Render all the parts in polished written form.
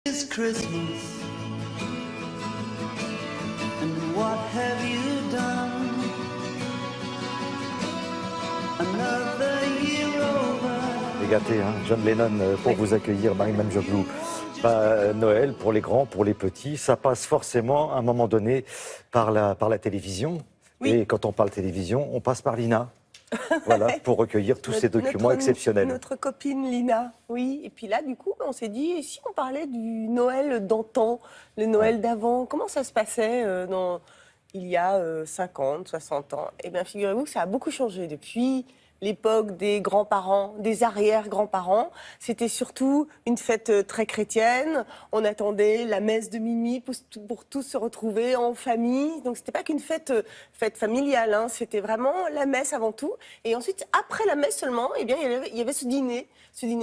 It's Christmas, and what have you done? Another year over. Les gâtés, hein, John Lennon pour vous accueillir, Marie-Mame Joglou. Noël, pour les grands, pour les petits, ça passe forcément à un moment donné par la télévision. Oui. Et quand on parle télévision, on passe par Lina. Voilà, pour recueillir tous ces documents exceptionnels. Notre copine Lina, oui. Et puis là, du coup, on s'est dit, et si on parlait du Noël d'antan, le Noël d'avant, comment ça se passait il y a 50, 60 ans? Eh bien, figurez-vous que ça a beaucoup changé depuis l'époque des grands-parents, des arrière-grands-parents. C'était surtout une fête très chrétienne. On attendait la messe de minuit pour tous se retrouver en famille. Donc, c'était pas qu'une fête familiale, hein. C'était vraiment la messe avant tout. Et ensuite, après la messe seulement, eh bien, il y avait ce dîner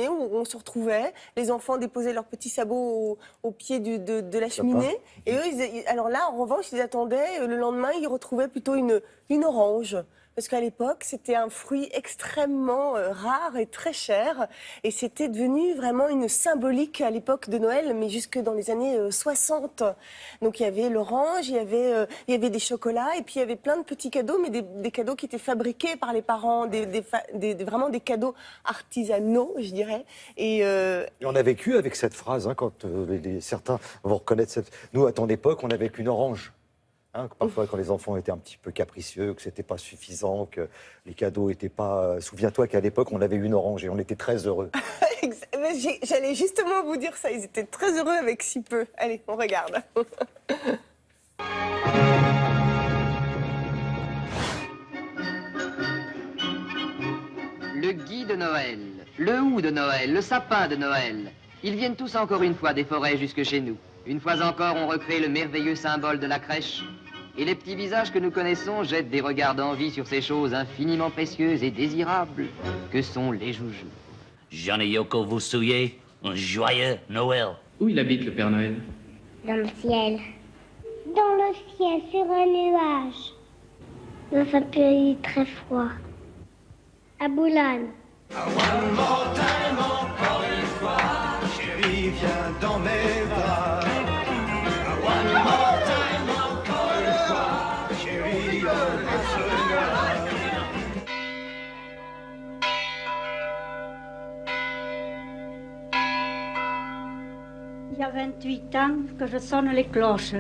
où on se retrouvait. Les enfants déposaient leurs petits sabots au pied de la cheminée. Et eux, alors là, en revanche, ils attendaient. Le lendemain, ils retrouvaient plutôt une orange. Parce qu'à l'époque, c'était un fruit extrêmement rare et très cher. Et c'était devenu vraiment une symbolique à l'époque de Noël, mais jusque dans les années 60. Donc il y avait l'orange, il y avait des chocolats, et puis il y avait plein de petits cadeaux, mais des cadeaux qui étaient fabriqués par les parents, vraiment des cadeaux artisanaux, je dirais. Et on a vécu avec cette phrase, hein, quand certains vont reconnaître cette... Nous, à ton époque, on avait qu'une orange. Hein, parfois, quand les enfants étaient un petit peu capricieux, que c'était pas suffisant, que les cadeaux étaient pas... Souviens-toi qu'à l'époque, on avait une orange et on était très heureux. J'allais justement vous dire ça, ils étaient très heureux avec si peu. Allez, on regarde. Le gui de Noël, le hou de Noël, le sapin de Noël. Ils viennent tous encore une fois des forêts jusque chez nous. Une fois encore, on recrée le merveilleux symbole de la crèche. Et les petits visages que nous connaissons jettent des regards d'envie sur ces choses infiniment précieuses et désirables que sont les joujoux. Jeanne et Yoko, vous souillez, un joyeux Noël. Où il habite le Père Noël? Dans le ciel. Dans le ciel, sur un nuage. Dans un pays très froid. À Boulogne. One more time, encore une fois, chérie, viens dans mes bras. One more time, encore une fois, chérie, Il y a 28 ans que je sonne les cloches.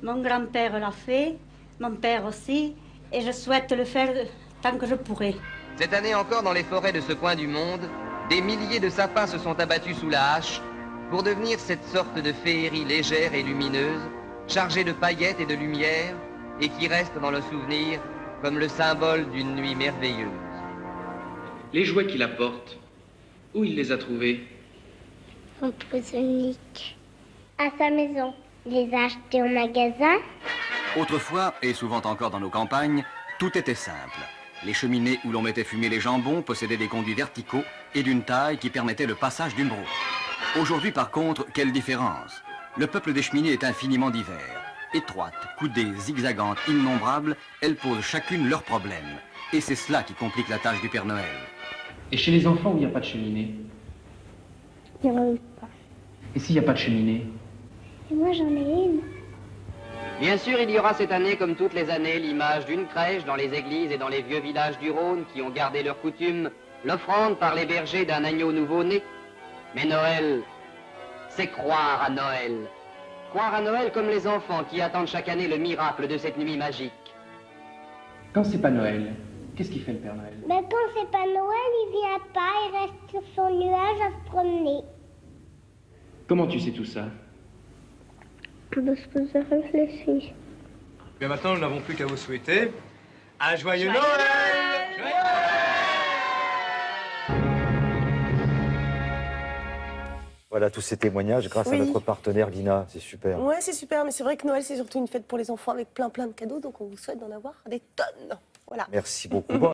Mon grand-père l'a fait, mon père aussi, et je souhaite le faire tant que je pourrai. Cette année encore, dans les forêts de ce coin du monde, des milliers de sapins se sont abattus sous la hache pour devenir cette sorte de féerie légère et lumineuse, chargée de paillettes et de lumière, et qui reste dans le souvenir comme le symbole d'une nuit merveilleuse. Les jouets qu'il apporte, où il les a trouvés? Son unique. À sa maison. Il les a achetés au magasin. Autrefois, et souvent encore dans nos campagnes, tout était simple. Les cheminées où l'on mettait fumer les jambons possédaient des conduits verticaux et d'une taille qui permettait le passage d'une broue. Aujourd'hui, par contre, quelle différence! Le peuple des cheminées est infiniment divers. Étroites, coudées, zigzagantes, innombrables, elles posent chacune leurs problèmes. Et c'est cela qui complique la tâche du Père Noël. Et chez les enfants où il n'y a pas de cheminée? Il n'y en a pas. Et s'il n'y a pas de cheminée? Et moi, j'en ai une. Bien sûr, il y aura cette année, comme toutes les années, l'image d'une crèche dans les églises et dans les vieux villages du Rhône qui ont gardé leur coutume, l'offrande par les bergers d'un agneau nouveau-né. Mais Noël, c'est croire à Noël. Croire à Noël comme les enfants qui attendent chaque année le miracle de cette nuit magique. Quand c'est pas Noël, qu'est-ce qu'il fait le Père Noël? Ben, quand c'est pas Noël, il vient pas, il reste sur son nuage à se promener. Comment tu sais tout ça? Parce que j'ai réfléchi. Mais maintenant, nous n'avons plus qu'à vous souhaiter un joyeux Noël! Voilà tous ces témoignages grâce à notre partenaire Lina, c'est super. Ouais, c'est super, mais c'est vrai que Noël, c'est surtout une fête pour les enfants avec plein de cadeaux, donc on vous souhaite d'en avoir des tonnes. Voilà. Merci beaucoup.